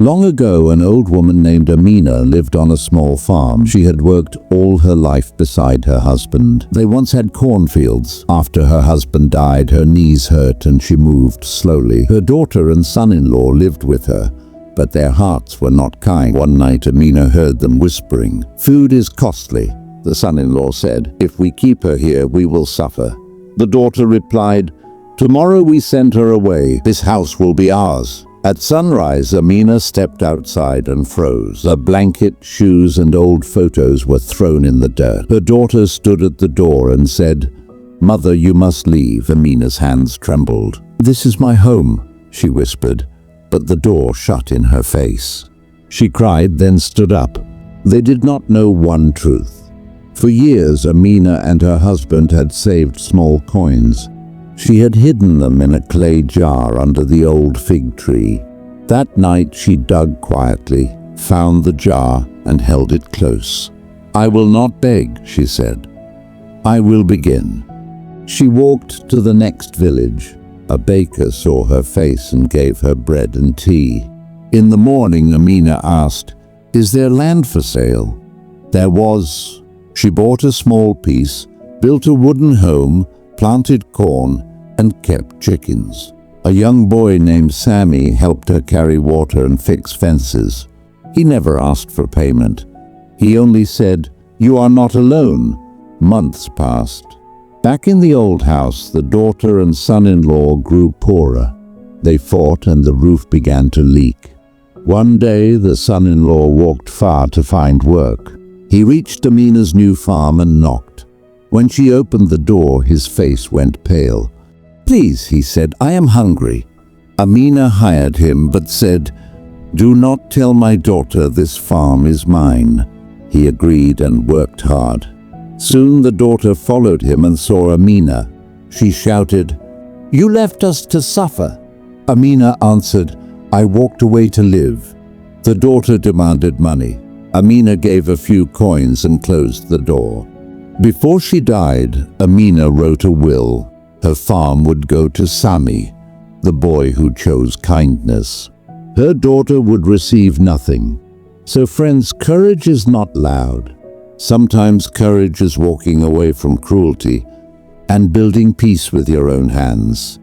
Long ago, an old woman named Amina lived on a small farm. She had worked all her life beside her husband. They once had cornfields. After her husband died, her knees hurt and she moved slowly. Her daughter and son-in-law lived with her, but their hearts were not kind. One night, Amina heard them whispering. "Food is costly," the son-in-law said. "If we keep her here, we will suffer." The daughter replied, "Tomorrow we send her away. This house will be ours." At sunrise, Amina stepped outside and froze. A blanket, shoes, and old photos were thrown in the dirt. Her daughter stood at the door and said, "Mother, you must leave." Amina's hands trembled. "This is my home," she whispered, but the door shut in her face. She cried, then stood up. They did not know one truth. For years, Amina and her husband had saved small coins. She had hidden them in a clay jar under the old fig tree. That night she dug quietly, found the jar, and held it close. "I will not beg," she said. "I will begin." She walked to the next village. A baker saw her face and gave her bread and tea. In the morning, Amina asked, "Is there land for sale?" There was. She bought a small piece, built a wooden home, planted corn, and kept chickens. A young boy named Sammy helped her carry water and fix fences. He never asked for payment. He only said, "You are not alone." Months passed. Back in the old house, the daughter and son-in-law grew poorer. They fought and the roof began to leak. One day, the son-in-law walked far to find work. He reached Amina's new farm and knocked. When she opened the door, his face went pale. "Please," he said, "I am hungry." Amina hired him but said, "Do not tell my daughter this farm is mine." He agreed and worked hard. Soon the daughter followed him and saw Amina. She shouted, "You left us to suffer." Amina answered, "I walked away to live." The daughter demanded money. Amina gave a few coins and closed the door. Before she died, Amina wrote a will. Her farm would go to Sami, the boy who chose kindness. Her daughter would receive nothing. So friends, courage is not loud. Sometimes courage is walking away from cruelty and building peace with your own hands.